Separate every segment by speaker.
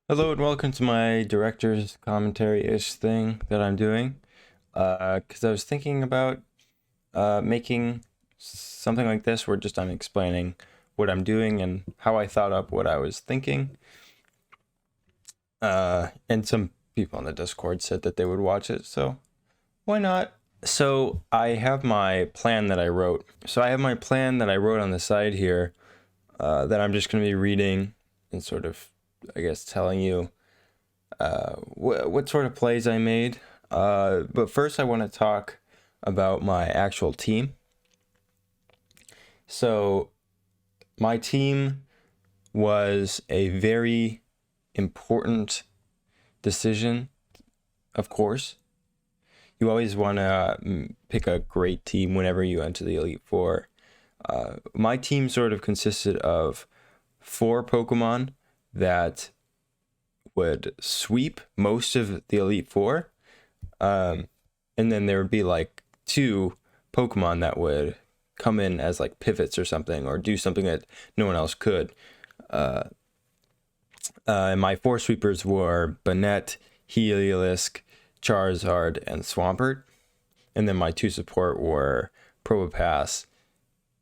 Speaker 1: Hello and welcome to my director's commentary-ish thing that I'm doing. Because I was thinking about making something like this where just I'm explaining what I'm doing and how I thought up what I was thinking. And some people on the Discord said that they would watch it, so why not? So I have my plan that I wrote. So I have my plan that I wrote on the side here that I'm just going to be reading and sort of, I guess, telling you what sort of plays I made. But first, I want to talk about my actual team. So, my team was a very important decision, of course. You always want to pick a great team whenever you enter the Elite Four. My team sort of consisted of four Pokemon that would sweep most of the Elite Four. And then there would be like two Pokemon that would come in as like pivots or something, or do something that no one else could. And my four sweepers were Banette, Heliolisk, Charizard, and Swampert. And then my two support were Probopass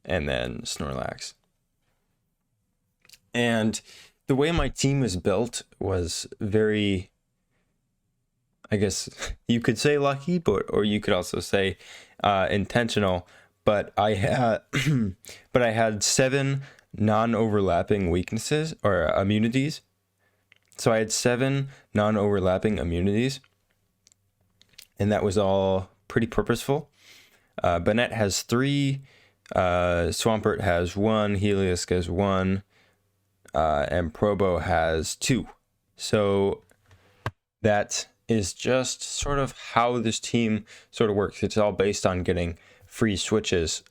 Speaker 1: and then Snorlax. And the way my team was built was very, I guess you could say lucky, or you could also say intentional. But I had, but I had 7 non-overlapping weaknesses or immunities. So I had 7 non-overlapping immunities, and that was all pretty purposeful. Banette has 3, Swampert has 1, Heliolisk has 1, and Probo has 2. So that is just sort of how this team sort of works. It's all based on getting free switches.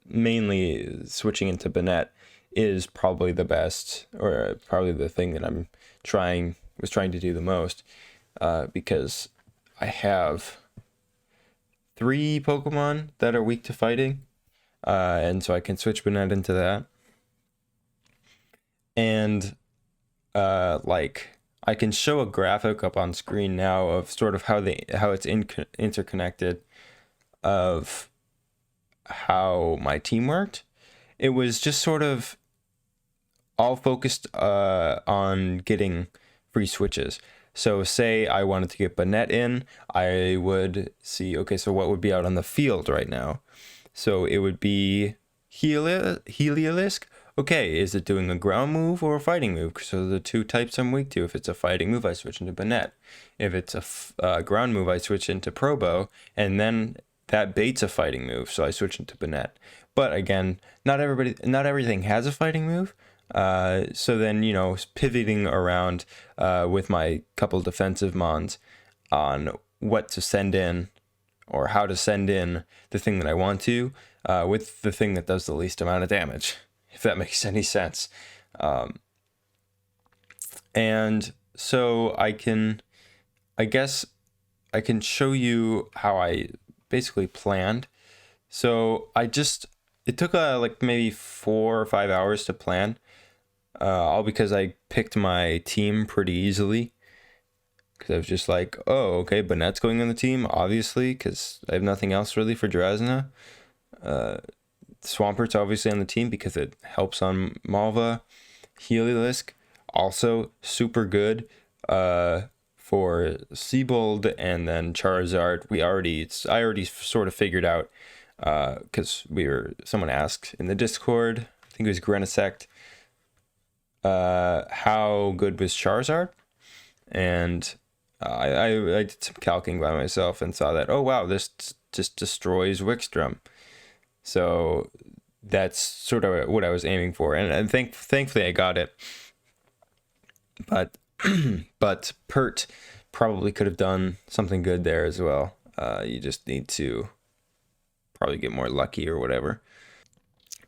Speaker 1: Mainly switching into Banette is probably the best, or probably the thing that I'm trying to do the most, because I have 3 Pokemon that are weak to fighting, and so I can switch Banette into that. And like I can show a graphic up on screen now of sort of how it's interconnected, of how my team worked. It was just sort of all focused on getting free switches. So say I wanted to get Banette in, I would see, okay, so what would be out on the field right now? So it would be Heliolisk. Okay, is it doing a ground move or a fighting move? So the 2 types I'm weak to. If it's a fighting move, I switch into Banette. If it's a ground move, I switch into Probo, and then that baits a fighting move, so I switch into Banette. But again, not everything has a fighting move. So then, pivoting around with my couple defensive mons on what to send in, or how to send in the thing that I want to, with the thing that does the least amount of damage, if that makes any sense. And so I guess I can show you how I basically planned. So it took like maybe 4 or 5 hours to plan, all because I picked my team pretty easily. Because I was just like, oh, okay, Banette's going on the team, obviously, because I have nothing else really for Drasna. Swampert's obviously on the team because it helps on Malva. Heliolisk, also super good for Seabold, and then Charizard. I already sort of figured out, because someone asked in the Discord, I think it was Grenisect, how good was Charizard, and I did some calcing by myself and saw that, oh wow, this just destroys Wickstrom. So that's sort of what I was aiming for, and thankfully I got it. But but Pert probably could have done something good there as well. You just need to probably get more lucky or whatever.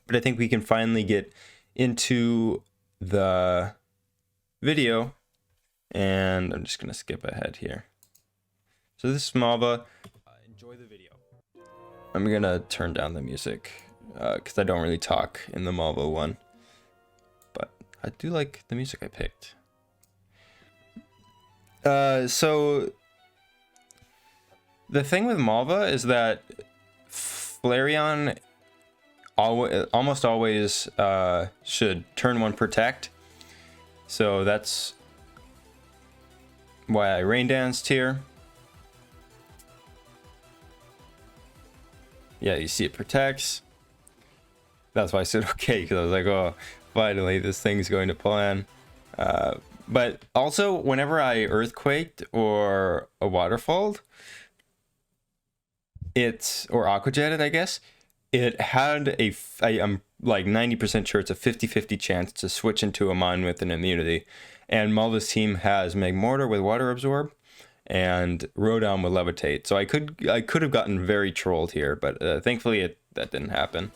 Speaker 1: But I think we can finally get into the video, and I'm just gonna skip ahead here. So this is Malva. Enjoy the video. I'm gonna turn down the music because I don't really talk in the Malva one, but I do like the music I picked. So the thing with Malva is that Flareon almost always should turn 1 protect. So that's why I rain danced here. Yeah, you see it protects. That's why I said okay, because I was like, oh, finally this thing's going to plan. But also, whenever I earthquaked or a waterfalled, or aquajetted, I guess, it had I'm like 90% sure it's a 50-50 chance to switch into a mon with an immunity. And Malva's team has Magmortar with Water Absorb and Rotom with Levitate. So I could have gotten very trolled here, but thankfully that didn't happen.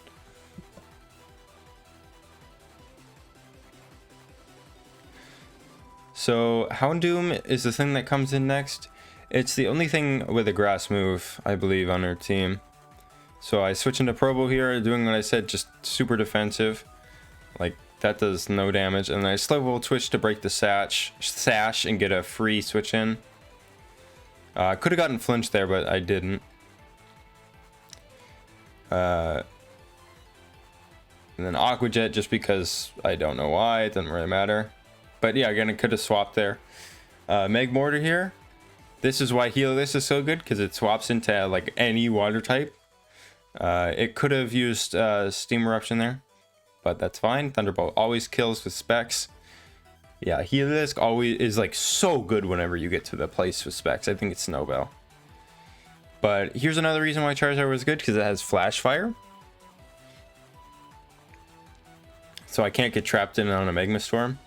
Speaker 1: So Houndoom is the thing that comes in next. It's the only thing with a grass move, I believe, on her team. So I switch into Probo here, doing what I said, just super defensive. Like, that does no damage. And then I slow roll switch to break the sash and get a free switch in. I could have gotten flinched there, but I didn't. And then Aqua Jet, just because I don't know why, it doesn't really matter. But yeah, again, I could have swapped there. Magmortar here. This is why Heliolisk is so good, because it swaps into like any water type. It could have used Steam Eruption there, but that's fine. Thunderbolt always kills with specs. Yeah, Heliolisk always is like so good whenever you get to the place with specs. I think it's Snowbell. But here's another reason why Charizard was good, because it has Flash Fire. So I can't get trapped in on a Magma Storm.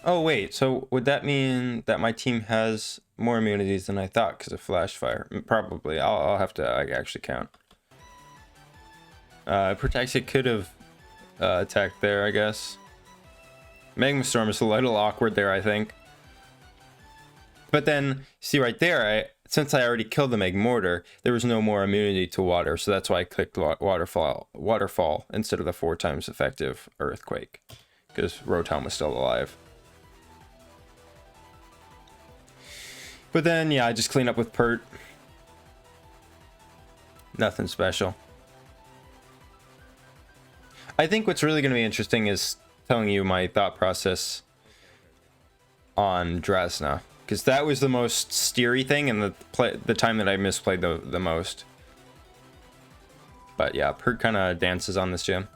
Speaker 1: Oh wait, so would that mean that my team has more immunities than I thought because of Flash Fire? Probably. I'll have to actually count. Protexia could have attacked there, I guess. Magma Storm is a little awkward there, I think. But then, see right there, since I already killed the Magmortar, there was no more immunity to water, so that's why I clicked Waterfall instead of the 4 times effective Earthquake, because Rotom was still alive. But then, yeah, I just clean up with Pert. Nothing special. I think what's really going to be interesting is telling you my thought process on Drasna, because that was the most steery thing and the time that I misplayed the most. But yeah, Pert kind of dances on this gym.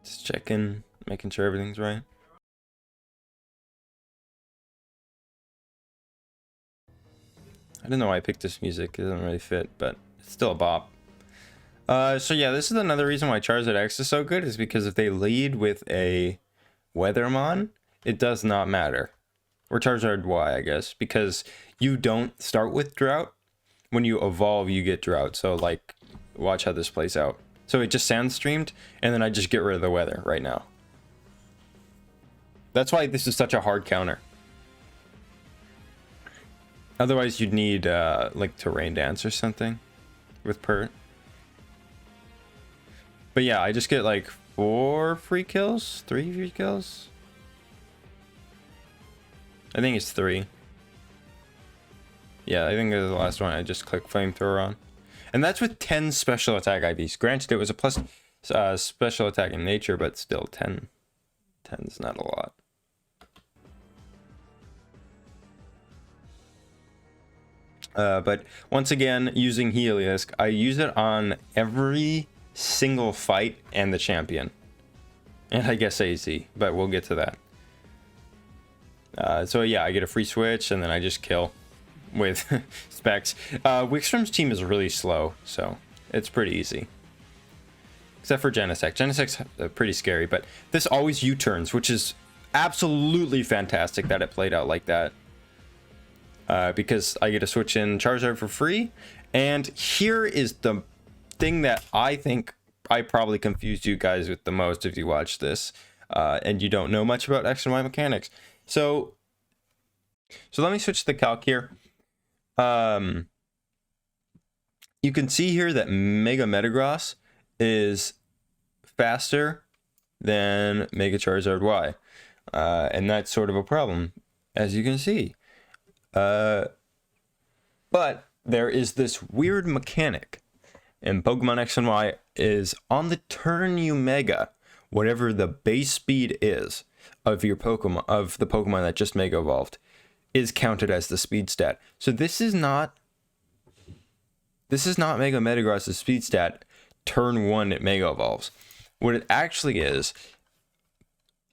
Speaker 1: Just checking, making sure everything's right. I don't know why I picked this music. It doesn't really fit, but it's still a bop. So yeah, this is another reason why Charizard X is so good, is because if they lead with a Weathermon, it does not matter. Or Charizard Y, I guess, because you don't start with Drought. When you evolve, you get Drought. So like, watch how this plays out. So it just Sand Streamed, and then I just get rid of the weather right now. That's why this is such a hard counter. Otherwise, you'd need like Terrain Dance or something with Pert. But yeah, I just get like 4 free kills, 3 free kills. I think it's 3. Yeah, I think it was the last one. I just clicked Flamethrower on. And that's with 10 special attack IVs. Granted, it was a plus special attack in nature, but still 10. 10 is not a lot. But once again, using Heliolisk, I use it on every single fight and the champion. And I guess AZ, but we'll get to that. So yeah, I get a free switch, and then I just kill with specs. Wickstrom's team is really slow, so it's pretty easy. Except for Genesect. Genesect's pretty scary, but this always U-turns, which is absolutely fantastic that it played out like that. because I get to switch in Charizard for free. And here is the thing that I think I probably confused you guys with the most if you watch this and you don't know much about X and Y mechanics. So let me switch to the calc here. You can see here that Mega Metagross is faster than Mega Charizard Y. And that's sort of a problem, as you can see. But there is this weird mechanic in Pokemon X and Y is on the turn you Mega, whatever the base speed is of your Pokemon, of the Pokemon that just Mega Evolved, is counted as the speed stat. So this is not Mega Metagross's speed stat. Turn 1 it Mega Evolves. What it actually is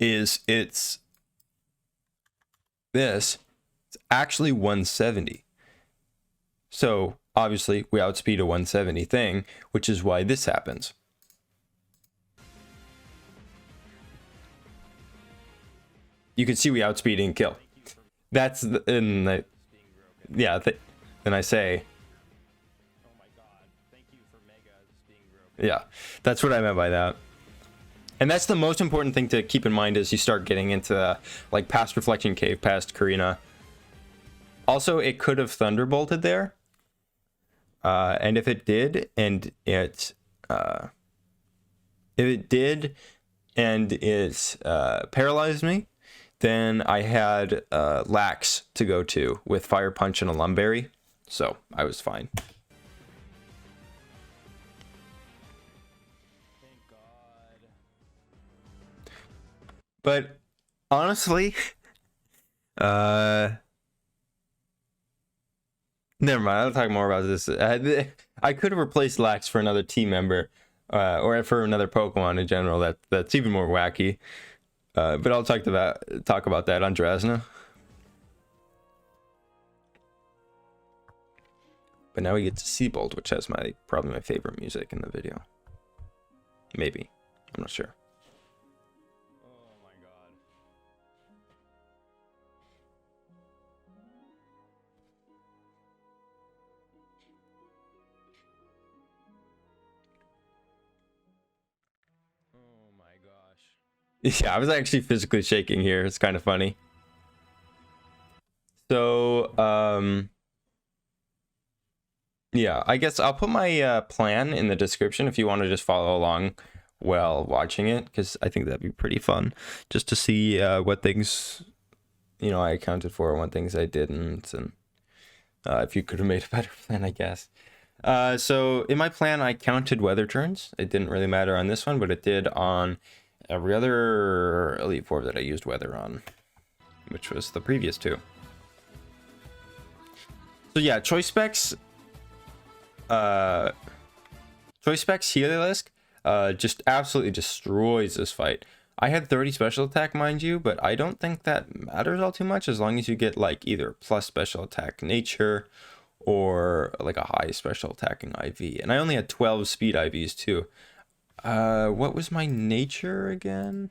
Speaker 1: it's actually 170. So obviously we outspeed a 170 thing, which is why this happens. You can see we outspeed and kill. That's then I say, yeah, that's what I meant by that. And that's the most important thing to keep in mind as you start getting into like past Reflection Cave, past Karina. Also, it could have Thunderbolted there. And if it did, and it paralyzed me, then I had Lax to go to with Fire Punch and a Lumberry, so I was fine. Thank God. But honestly, never mind. I'll talk more about this. I could have replaced Lax for another team member, or for another Pokemon in general. That's even more wacky. But I'll talk about that on Drasna. But now we get to Seabolt, which has probably my favorite music in the video. Maybe. I'm not sure. Oh my God. Oh my gosh. Yeah, I was actually physically shaking here. It's kind of funny. So, yeah, I guess I'll put my plan in the description if you want to just follow along while watching it, because I think that'd be pretty fun just to see what things, I accounted for and what things I didn't, and if you could have made a better plan, I guess. So in my plan, I counted weather turns. It didn't really matter on this one, but it did on every other Elite Four that I used weather on, which was the previous two. So yeah, Choice Specs Heliolisk just absolutely destroys this fight. I had 30 special attack, mind you, but I don't think that matters all too much as long as you get like either plus special attack nature or like a high special attacking IV. And I only had 12 speed IVs too. What was my nature again?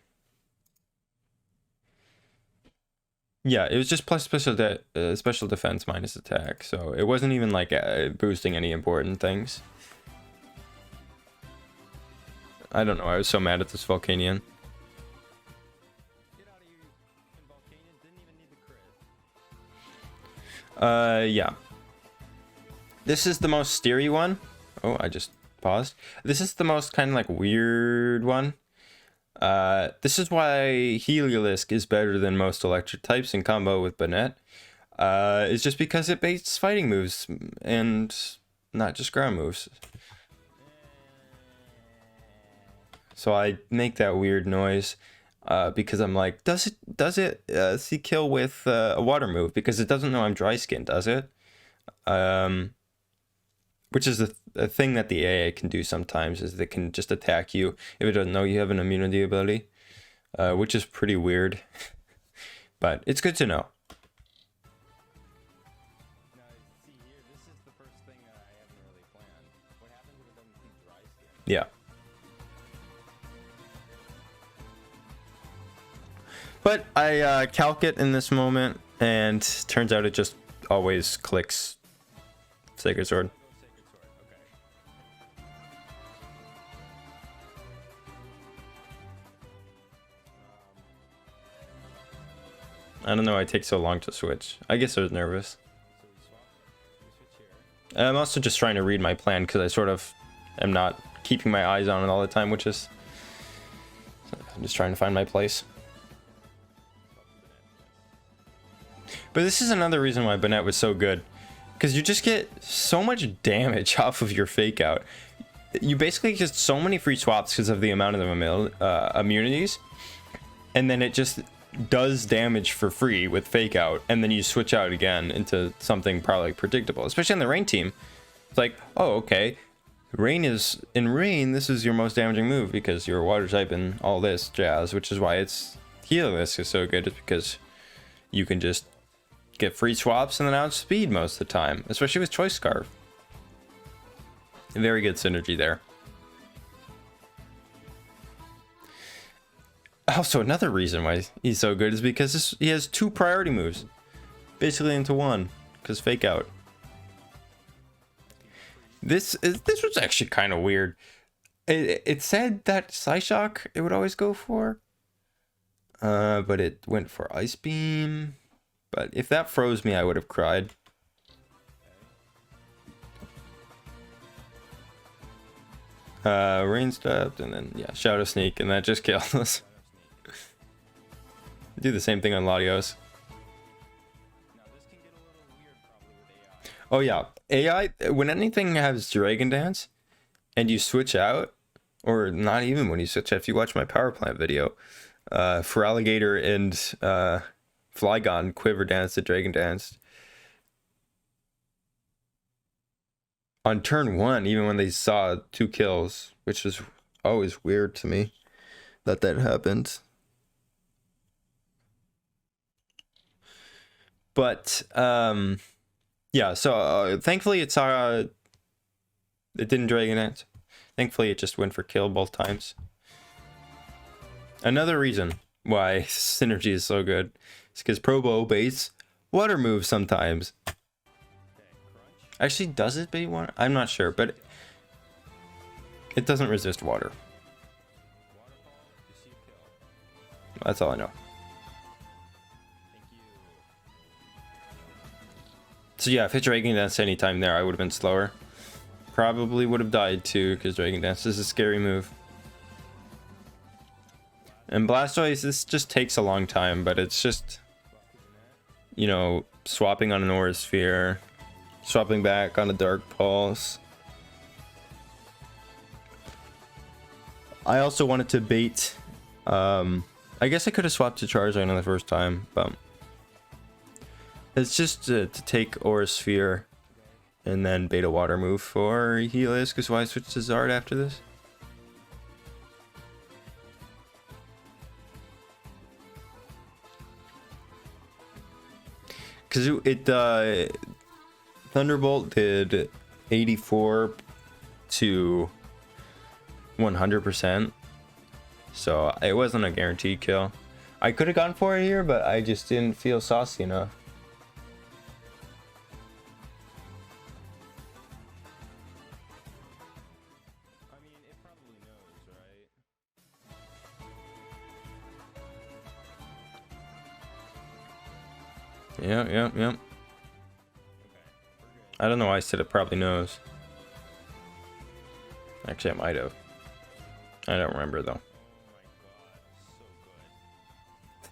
Speaker 1: Yeah, it was just plus special defense minus attack, so it wasn't even like boosting any important things. I don't know, I was so mad at this Volcanion. Get out of here, Volcanion. Didn't even need the crit. Yeah. This is the most steery one. Oh, I just paused. This is the most kind of like weird one. This is why Heliolisk is better than most electric types in combo with Banette. It's just because it baits fighting moves and not just ground moves. So I make that weird noise because I'm like, does it see kill with a water move? Because it doesn't know I'm dry skin, does it? Which is a thing that the AA can do sometimes, is they can just attack you if it doesn't know you have an immunity ability, which is pretty weird, but it's good to know. Now, see here, this is the first thing that I haven't really planned. What happens if it doesn't see dry skin? Yeah. But I calc it in this moment, and turns out it just always clicks Sacred Sword. I don't know why it takes so long to switch. I guess I was nervous. And I'm also just trying to read my plan because I sort of am not keeping my eyes on it all the time, which is... I'm just trying to find my place. But this is another reason why Bennett was so good. Because you just get so much damage off of your fake out. You basically get so many free swaps because of the amount of immunities. And then it just does damage for free with fake out. And then you switch out again into something probably predictable. Especially on the Rain team. It's like, oh, okay. In Rain, this is your most damaging move because you're water type and all this jazz. Which is why it's Healerless is so good. It's because you can just get free swaps and then outspeed most of the time. Especially with Choice Scarf. Very good synergy there. Also, another reason why he's so good is because he has 2 priority moves. Basically into one. Because fake out. This was actually kind of weird. It said that Psyshock it would always go for. But it went for Ice Beam. But if that froze me, I would have cried. Rain stepped and then yeah, Shadow Sneak, and that just killed us. Do the same thing on Latios. Oh yeah, AI, when anything has Dragon Dance and you switch out, or not even when you switch out, if you watch my power plant video, for Alligator and Flygon Quiver Dance the Dragon Dance. On turn 1, even when they saw 2 kills, which was always weird to me that happened. But yeah, so thankfully it didn't Dragon Dance. Thankfully it just went for kill both times. Another reason why synergy is so good is because Probo baits water moves sometimes. Actually, does it bait water? I'm not sure, but it doesn't resist water. That's all I know. So yeah, if it Dragon Dance anytime there, I would have been slower. Probably would have died too, because Dragon Dance is a scary move. And Blastoise, this just takes a long time, but it's just, you know, swapping on an Aura Sphere, swapping back on a Dark Pulse. I also wanted to bait, I guess I could have swapped to Charizard on the first time, but it's just to take Aura Sphere and then bait a water move for Helios, because why switch to Zard after this? Because it Thunderbolt did 84 to 100%, so it wasn't a guaranteed kill. I could have gone for it here, but I just didn't feel saucy enough. I mean, it probably knows, right? Yep. I don't know why I said it probably knows. Actually, I might have. I don't remember though.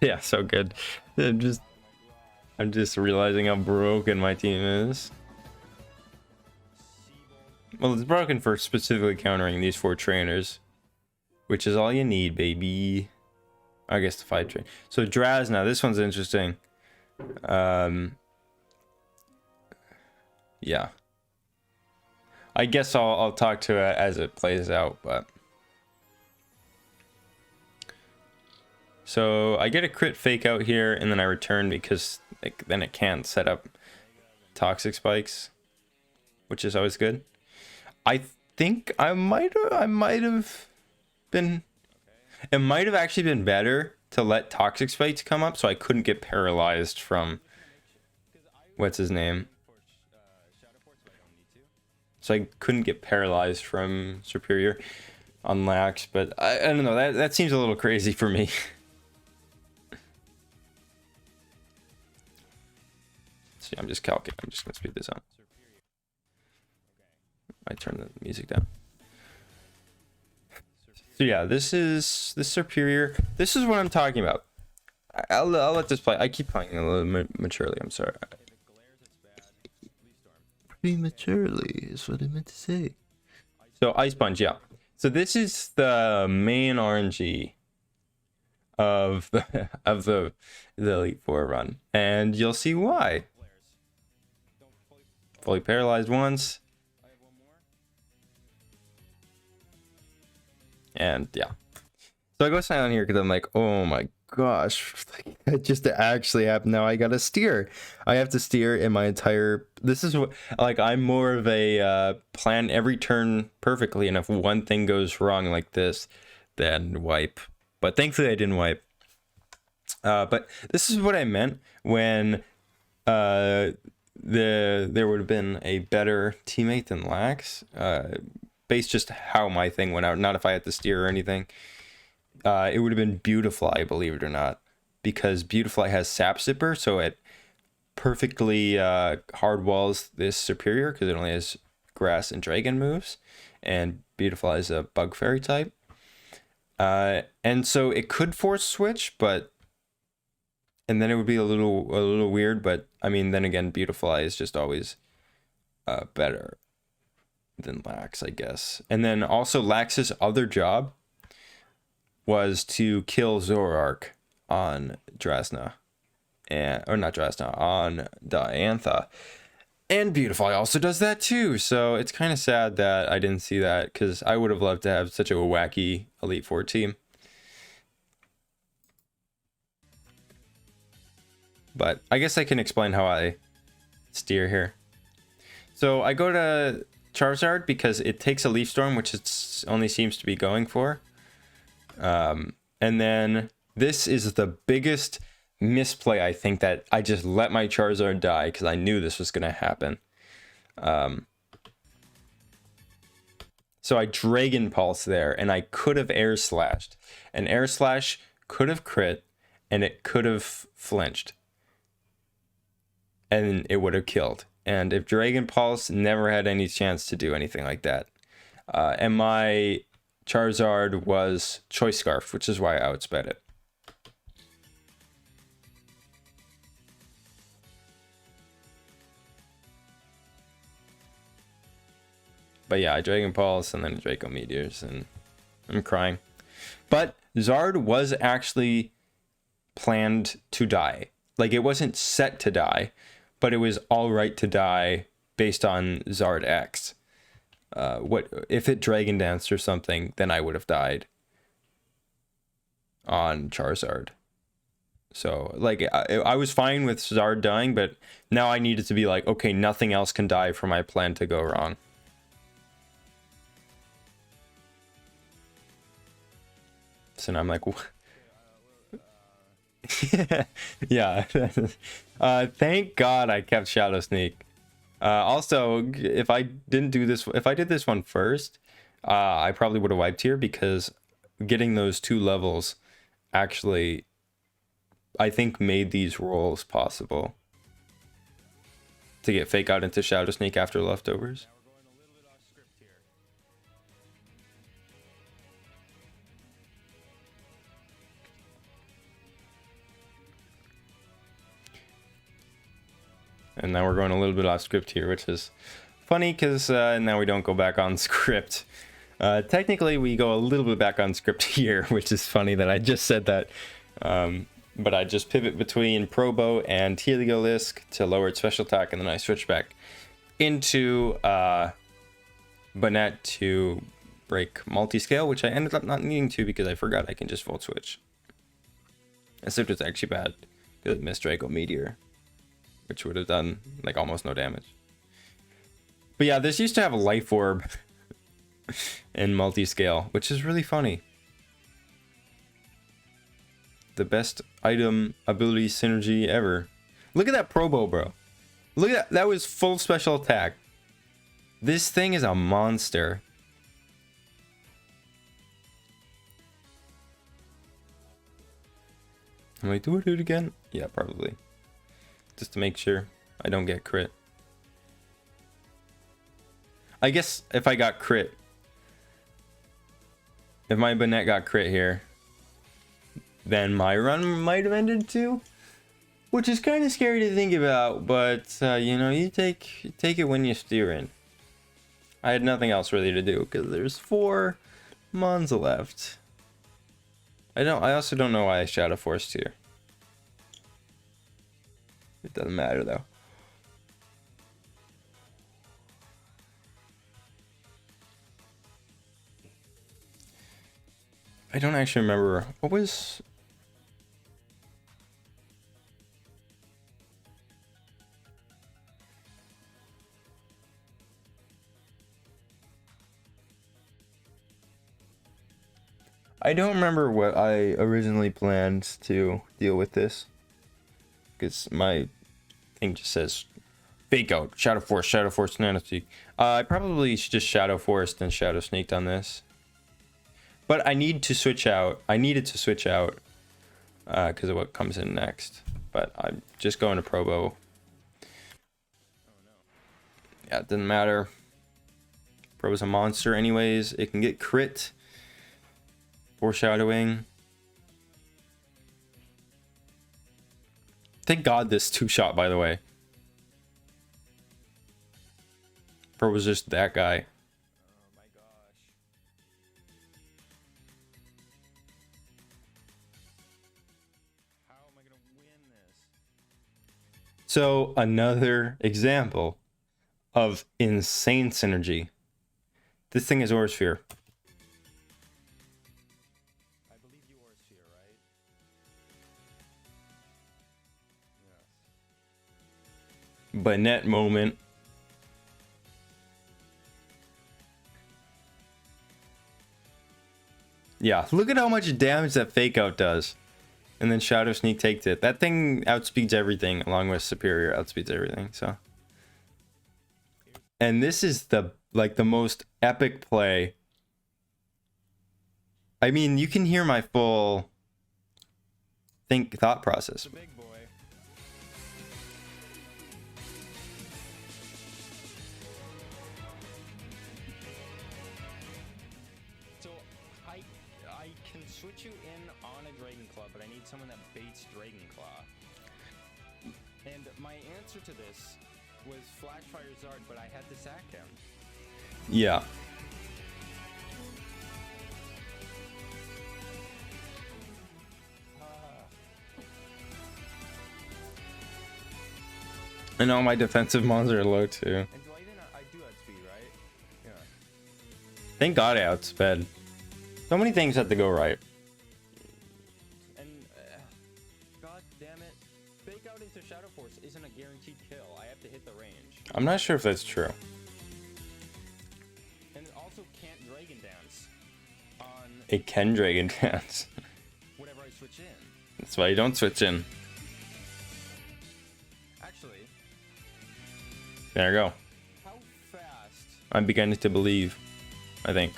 Speaker 1: Yeah, so good. I'm just realizing how broken my team is. Well, it's broken for specifically countering these 4 trainers, which is all you need, baby. I guess the 5 train. So Draz now, this one's interesting. Yeah. I guess I'll talk to it as it plays out, but so I get a crit fake out here, and then I return because then it can't set up toxic spikes, which is always good. I think I might have been. It might have actually been better to let toxic spikes come up so I couldn't get paralyzed from what's his name? So I couldn't get paralyzed from Superior on Lax, but I don't know, that seems a little crazy for me. See, I'm just calculating. I'm just gonna speed this up. I turn the music down. So yeah, this is the Superior. This is what I'm talking about. I'll let this play. I keep playing a little maturely. I'm sorry. Prematurely is what I meant to say. So Ice Punch, yeah. So this is the main RNG of the Elite Four run, and you'll see why. Fully paralyzed once, and yeah. So I go silent here because I'm like, oh my gosh, that just actually happened. Now I gotta steer. I have to steer in my entire. This is what, like, I'm more of a plan every turn perfectly, and if one thing goes wrong like this, then wipe. But thankfully I didn't wipe. But this is what I meant when there would have been a better teammate than Lax, based just how my thing went out, not if I had to steer or anything. It would have been Beautifly, believe it or not, because Beautifly has Sap Zipper, so it perfectly hard walls this Superior because it only has Grass and Dragon moves, and Beautifly is a Bug Fairy type. And so it could force switch, and then it would be a little weird, but I mean, then again, Beautifly is just always better than Lax, I guess. And then also Lax's other job was to kill Zoroark on Drasna, or not Drasna, on Diantha. And Beautifly also does that too, so it's kind of sad that I didn't see that, because I would have loved to have such a wacky Elite Four team. But I guess I can explain how I steer here. So I go to Charizard because it takes a Leaf Storm, which it only seems to be going for. And then this is the biggest misplay, I think, that I just let my Charizard die because I knew this was going to happen. So I Dragon Pulse there, and I could have Air Slashed. And Air Slash could have crit, and it could have flinched. And it would have killed. And if Dragon Pulse never had any chance to do anything like that. And my Charizard was Choice Scarf, which is why I outsped it. But yeah, I Dragon Pulse and then Draco Meteors, and I'm crying. But Zard was actually planned to die. Like, it wasn't set to die, but it was all right to die based on Zard X. What if it Dragon Danced or something, then I would have died on Charizard. So, like, I was fine with Zard dying, but now I needed to be like, okay, nothing else can die for my plan to go wrong. So now I'm like, yeah. Thank God I kept Shadow Sneak. Also, if I did this one first, I probably would have wiped here, because getting those 2 levels actually, I think, made these rolls possible to get Fake Out into Shadow Sneak after leftovers. And now we're going a little bit off script here, which is funny because now we don't go back on script. Technically, we go a little bit back on script here, which is funny that I just said that. But I just pivot between Probo and Heliolisk to lower its special attack, and then I switch back into Banette to break multi-scale, which I ended up not needing to because I forgot I can just Volt Switch. This was actually bad because it missed Draco Meteor, which would have done like almost no damage. But yeah, this used to have a Life Orb in multi-scale, which is really funny. The best item ability synergy ever. Look at that Probo, bro. Look at that. That was full special attack. This thing is a monster. I'm like, do I do it again? Yeah, probably. Just to make sure I don't get crit. I guess if I got crit, if my Bonnet got crit here, then my run might have ended too. Which is kind of scary to think about, but you know, you take it when you steer in. I had nothing else really to do because there's 4 Mons left. I also don't know why I Shadow Forced here. It doesn't matter though. I don't actually remember what was. I don't remember what I originally planned to deal with this. Because my thing just says Fake Out, Shadow Force, Nano Sneak. I probably should just Shadow Forced and Shadow Sneaked on this. But I need to switch out. I needed to switch out because of what comes in next. But I'm just going to Probo. Yeah, it doesn't matter. Probo's a monster anyways. It can get crit. Foreshadowing. Thank God this 2-shot, by the way. Pro was just that guy.
Speaker 2: Oh my gosh. How am I gonna win this?
Speaker 1: So another example of insane synergy. This thing is Aura Sphere.
Speaker 2: I believe you are Sphere, right? Yes.
Speaker 1: Bonnet moment. Yeah, look at how much damage that Fake Out does. And then Shadow Sneak takes it. That thing outspeeds everything, along with Superior outspeeds everything, so. And this is the most epic play. I mean, you can hear my full thought process.
Speaker 2: It's a big boy. So I can switch you in on a Dragon Claw, but I need someone that baits Dragon Claw. And my answer to this was Flashfire Zard, but I had to sack him.
Speaker 1: Yeah. And all my defensive mons are low too.
Speaker 2: And I do outspeed, right? Yeah.
Speaker 1: Thank God I outsped. So many things had to go right.
Speaker 2: And God damn it, Fake Out into Shadow Force isn't a guaranteed kill. I have to hit the range.
Speaker 1: I'm not sure if that's true.
Speaker 2: And it also can't Dragon Dance on
Speaker 1: It can Dragon Dance.
Speaker 2: whatever I switch in.
Speaker 1: That's why you don't switch in.
Speaker 2: Actually,
Speaker 1: There you go.
Speaker 2: how fast?
Speaker 1: I'm beginning to believe. I think.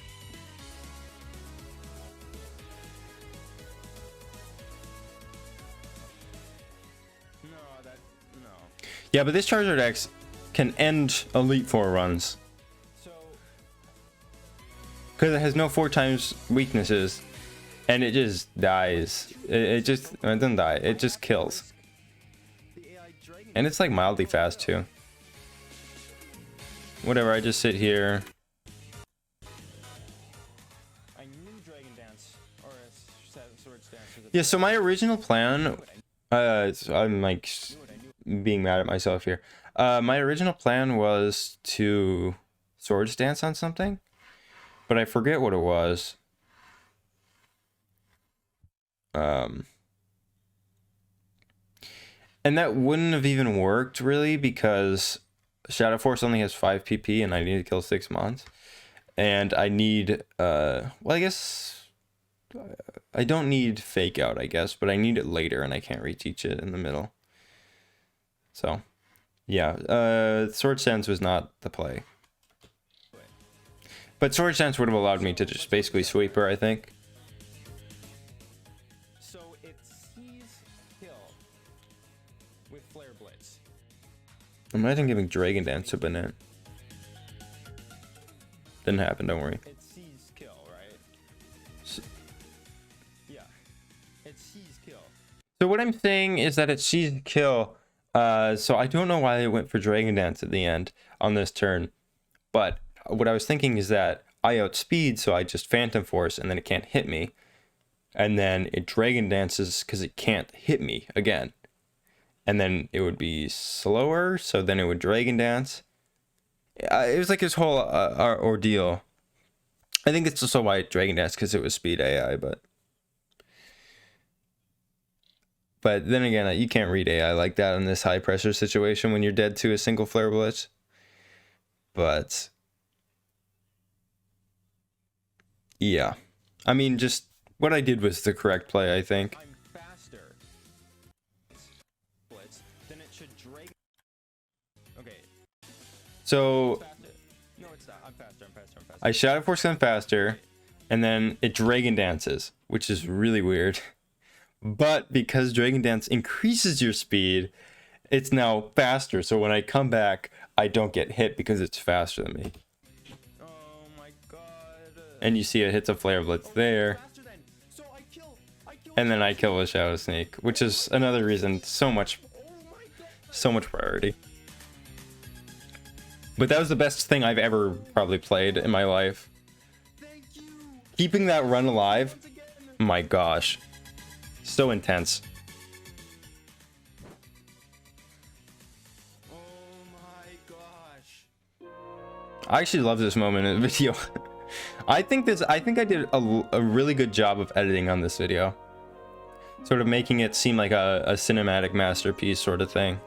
Speaker 2: No.
Speaker 1: Yeah, but this Charizard X can end Elite Four runs.
Speaker 2: So
Speaker 1: Because it has no 4 times weaknesses. And it just dies. It doesn't die. It just kills.
Speaker 2: the AI Dragon.
Speaker 1: And it's like mildly fast too. Whatever, I just sit here.
Speaker 2: I knew Dragon Dance or Swords Dance. Was a
Speaker 1: Yeah, so my original plan, I'm like being mad at myself here. My original plan was to Swords Dance on something, but I forget what it was. And that wouldn't have even worked really because Shadow Force only has 5 PP and I need to kill 6 mons. And I need, well, I guess I don't need Fake Out, I guess, but I need it later and I can't reteach it in the middle. So, Yeah, Sword Stance was not the play. But Sword Stance would have allowed me to just basically sweep her, I think.
Speaker 2: So it sees kill with Flare Blitz.
Speaker 1: Imagine giving Dragon Dance to Banette. Didn't happen, don't worry.
Speaker 2: It sees kill, right? Yeah. It sees kill.
Speaker 1: So what I'm saying is that it sees kill. So I don't know why they went for Dragon Dance at the end on this turn. But what I was thinking is that I outspeed, so I just Phantom Force, and then it can't hit me. And then it Dragon Dances because it can't hit me again. And then it would be slower, so then it would Dragon Dance. It was like this whole ordeal. I think it's also why it Dragon Dance, because it was speed AI, but then again, you can't read AI like that in this high pressure situation when you're dead to a single Flare Blitz. But yeah, I mean, just what I did was the correct play, I think.
Speaker 2: I'm faster. Blitz, then it should Dragon. Okay.
Speaker 1: So
Speaker 2: No, it's not. I'm faster.
Speaker 1: I Shadow Force them faster, and then it Dragon Dances, which is really weird. But because Dragon Dance increases your speed, it's now faster. So when I come back, I don't get hit because it's faster than me.
Speaker 2: Oh my god.
Speaker 1: And you see it hits a Flare Blitz there.
Speaker 2: So I kill
Speaker 1: And then I kill a Shadow Sneak, which is another reason so much priority. But that was the best thing I've ever probably played in my life. Keeping that run alive, my gosh. So intense.
Speaker 2: Oh my gosh.
Speaker 1: I actually love this moment in the video. I think I did a really good job of editing on this video. Sort of making it seem like a cinematic masterpiece sort of thing.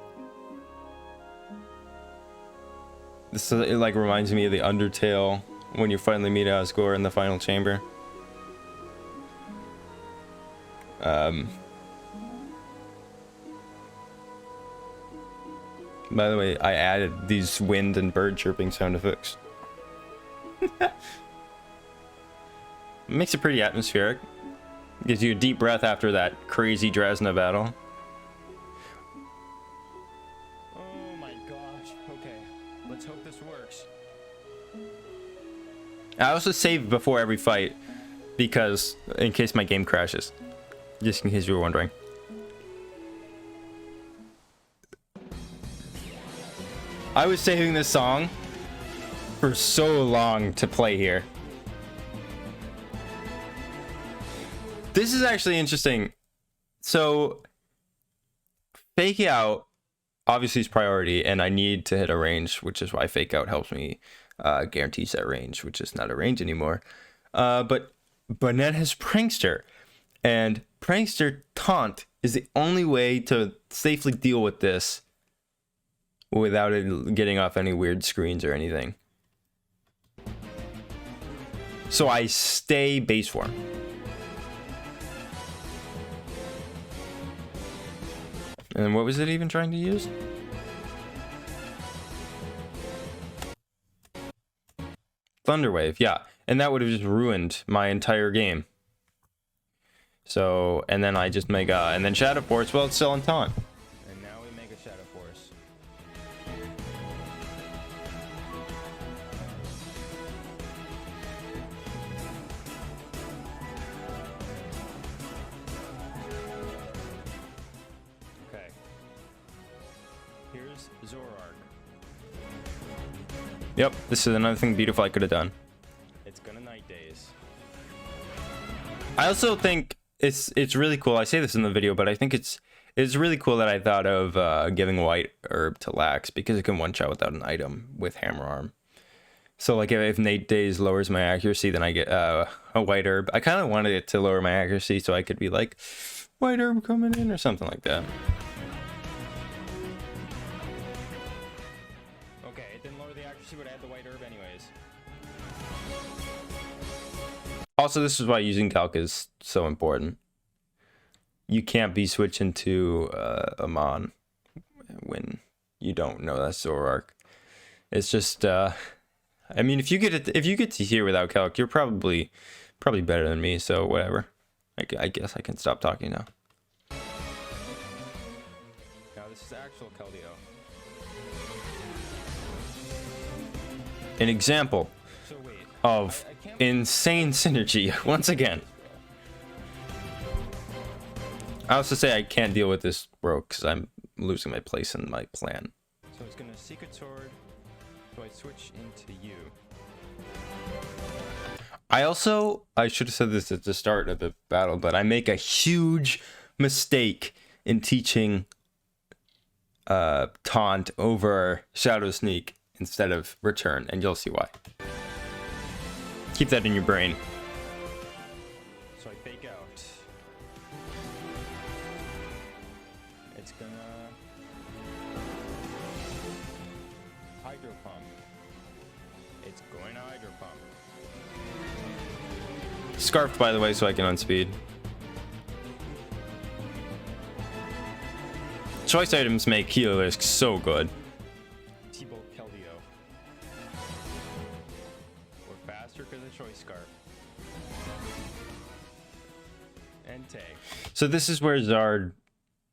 Speaker 1: This it like reminds me of the Undertale when you finally meet Asgore in the final chamber. By the way, I added these wind and bird chirping sound effects. Makes it pretty atmospheric. Gives you a deep breath after that crazy Drasna battle.
Speaker 2: Oh my gosh. Okay. Let's hope this works.
Speaker 1: I also save before every fight because in case my game crashes. Just in case you were wondering. I was saving this song for so long to play here. This is actually interesting. So, Fake Out obviously is priority, and I need to hit a range, which is why Fake Out helps me guarantees that range, which is not a range anymore. But Banette has Prankster, and Prankster Taunt is the only way to safely deal with this without it getting off any weird screens or anything. So I stay base form. And what was it even trying to use? Thunderwave, yeah. And that would have just ruined my entire game. So, and then I just make and then Shadow Force, well, it's still in taunt.
Speaker 2: And now we make a Shadow Force. Okay. Here's Zorark.
Speaker 1: Yep, this is another thing beautiful I could have done.
Speaker 2: It's gonna night days.
Speaker 1: I also think it's really cool. I say this in the video, but I think it's really cool that I thought of giving White Herb to Lax because it can one-shot without an item with Hammer Arm. So like if Nate Days lowers my accuracy, then I get a White Herb. I kind of wanted it to lower my accuracy so I could be like, White Herb coming in or something like that.
Speaker 2: Okay, it didn't lower the accuracy, but I had the White Herb anyways.
Speaker 1: Also, this is why using Calc is so important. You can't be switching to Amon when you don't know that Zoroark. It's just, I mean, if you get to here without calc, you're probably better than me. So whatever. I guess I can stop talking now.
Speaker 2: Now this is actual Keldeo.
Speaker 1: An example
Speaker 2: So wait,
Speaker 1: of
Speaker 2: I can't.
Speaker 1: insane synergy once again. I also say I can't deal with this broke because I'm losing my place in my plan.
Speaker 2: So it's gonna Secret Sword. So I switch into you.
Speaker 1: I should have said this at the start of the battle, but I make a huge mistake in teaching taunt over Shadow Sneak instead of return, and you'll see why. Keep that in your brain.
Speaker 2: So I fake out. It's gonna Hydro Pump. It's going to Hydro Pump.
Speaker 1: Scarfed, by the way, so I can unspeed. Choice items make Heliolisk so good.
Speaker 2: T-Bolt Keldeo. We're faster because of Choice Scarf. And tag.
Speaker 1: So this is where Zard,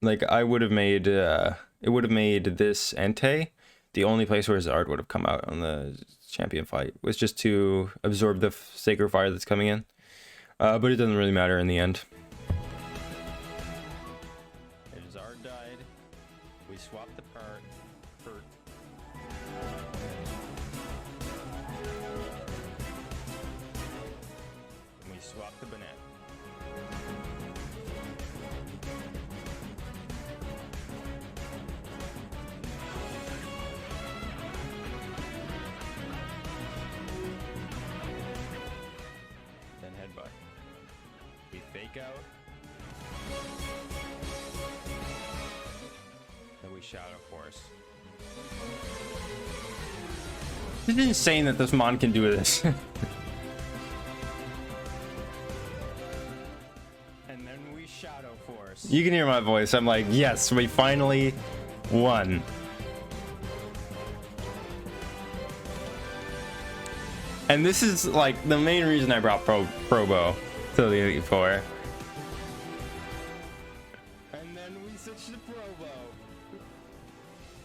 Speaker 1: like, I would have made, it would have made this Entei the only place where Zard would have come out on the champion fight, was just to absorb the Sacred Fire that's coming in. But it doesn't really matter in the end.
Speaker 2: Zard died. We swapped the part. Hurt. And we swapped the Banette. Then headbutt. We fake out. Then we Shadow Force.
Speaker 1: It's insane that this Mon can do this.
Speaker 2: And then we Shadow Force.
Speaker 1: You can hear my voice. I'm like, yes, we finally won. And this is like the main reason I brought Probo to the Elite Four.
Speaker 2: And then we switch to Probo.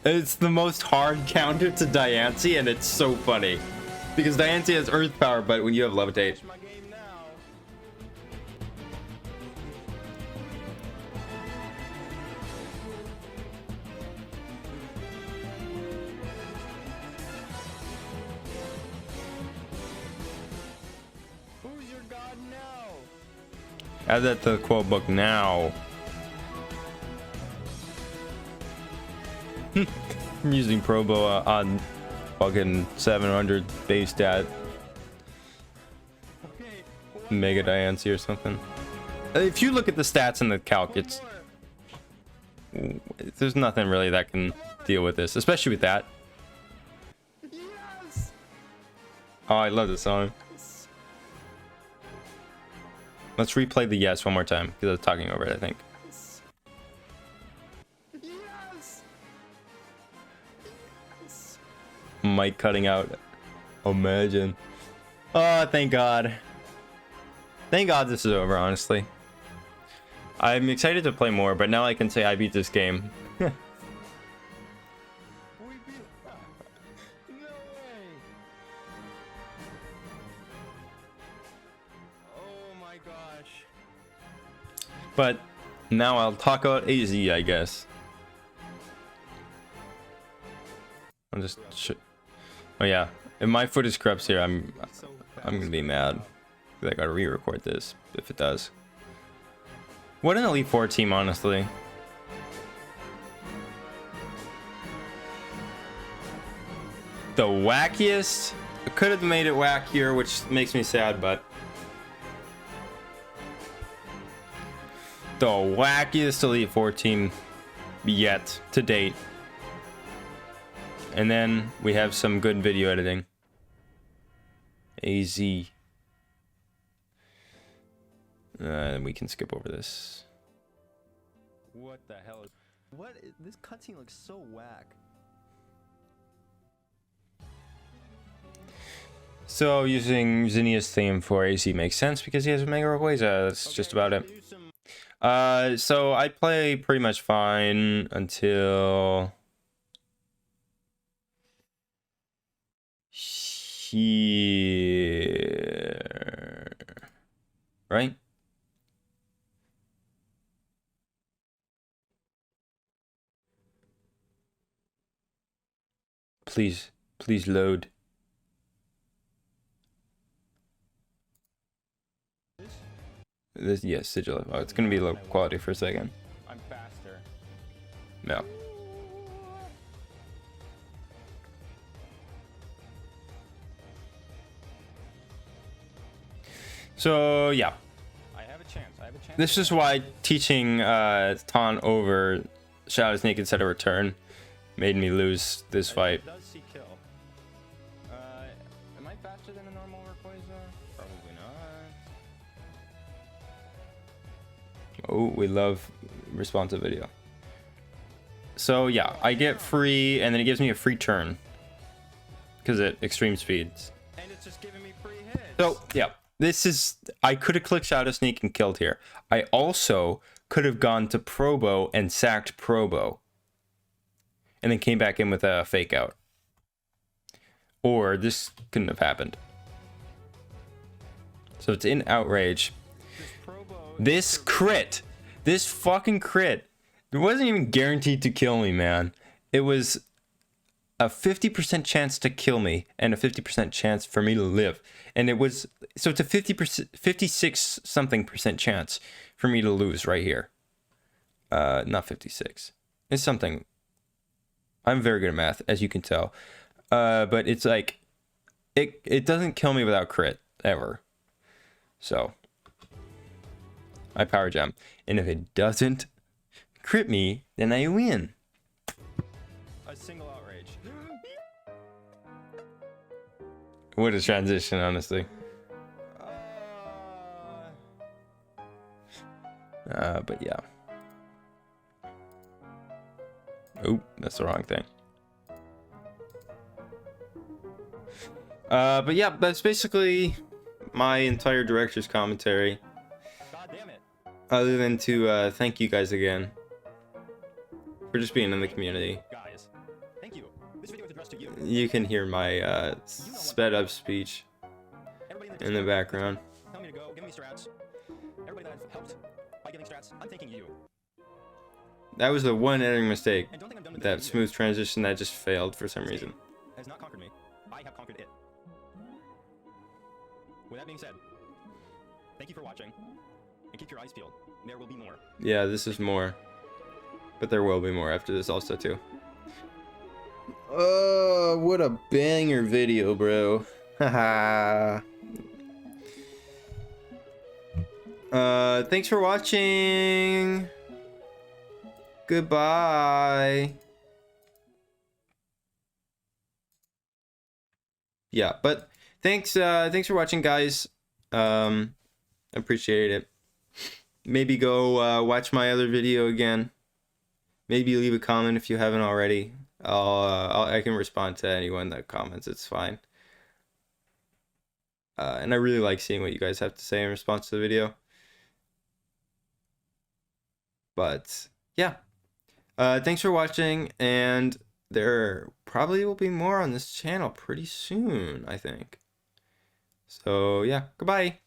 Speaker 1: It's the most hard counter to Diancie, and it's so funny. Because Diancie has Earth Power, but when you have Levitate.
Speaker 2: Watch my game now. Who's your god now?
Speaker 1: Add that to the quote book now. I'm using Probo on fucking 700 base stat.
Speaker 2: Okay.
Speaker 1: Mega Diancie or something. If you look at the stats in the calc, it's there's nothing really that can deal with this, especially with that.
Speaker 2: Yes.
Speaker 1: Oh, I love this song. Let's replay the yes one more time because I was talking over it, I think.
Speaker 2: Yes. Yes.
Speaker 1: Mic cutting out. Imagine. Oh, thank God. Thank God this is over, honestly. I'm excited to play more, but now I can say I beat this game.
Speaker 2: We beat. No way. Oh my gosh.
Speaker 1: But now I'll talk about AZ, I guess. I'm just... Oh yeah. If my footage corrupts here, I'm gonna be mad. I gotta re-record this, if it does. What an Elite Four team, honestly. The wackiest. I could have made it wackier, which makes me sad, but the wackiest Elite Four team yet to date. And then we have some good video editing. AZ. And we can skip over this.
Speaker 2: What the hell is... What? This cutscene looks so whack.
Speaker 1: So using Zinnia's theme for AC makes sense because he has Mega Rayquaza. That's just about it. So I play pretty much fine until here, right? Please, please load. This, yes, sigil. Oh, it's gonna be low quality for a second.
Speaker 2: I'm faster.
Speaker 1: No. So yeah,
Speaker 2: I have a chance. I have a chance.
Speaker 1: this is why teaching Taunt over Shadow Sneak instead of Return made me lose this fight.
Speaker 2: It does see kill. Am I faster than a normal Rayquaza? Probably not.
Speaker 1: Oh, we love responsive video. So yeah, I get free, and then it gives me a free turn because it extreme speeds.
Speaker 2: And it's just giving me free hits.
Speaker 1: So yeah, this is, I could have clicked Shadow Sneak and killed here. I also could have gone to Probo and sacked Probo, and then came back in with a fake out. Or this couldn't have happened. So it's in Outrage. This crit, this fucking crit, it wasn't even guaranteed to kill me, man. It was a 50% chance to kill me and a 50% chance for me to live. And it was, so it's a 50%, 56 something percent chance for me to lose right here. Not 56. It's something. I'm very good at math, as you can tell. But it's like, it doesn't kill me without crit, ever. So I power jam, and if it doesn't crit me, then I win.
Speaker 2: A single outrage.
Speaker 1: What a transition, honestly. But yeah. Oh, that's the wrong thing. But yeah, that's basically my entire director's commentary.
Speaker 2: God damn it.
Speaker 1: Other than to thank you guys again for just being in the community.
Speaker 2: Guys, thank you. This video is addressed to you.
Speaker 1: You can hear my sped up speech
Speaker 2: Everybody
Speaker 1: in the background.
Speaker 2: tell me to go. Give me strats. Everybody that I've helped by giving strats, I'm thanking you.
Speaker 1: That was the one editing mistake.
Speaker 2: And don't think I'm done with
Speaker 1: That
Speaker 2: this
Speaker 1: smooth transition that just failed for some reason.
Speaker 2: has not conquered me. I have conquered it. With that being said, thank you for watching, and keep your eyes peeled. There will be more.
Speaker 1: Yeah, this is more. But there will be more after this also too. Oh, what a banger video, bro. Haha. Thanks for watching. Goodbye. Yeah, but thanks for watching, guys. Appreciate it. Maybe go watch my other video again. Maybe leave a comment if you haven't already. I can respond to anyone that comments. It's fine. And I really like seeing what you guys have to say in response to the video. But yeah, thanks for watching, and there probably will be more on this channel pretty soon, I think. So yeah, goodbye.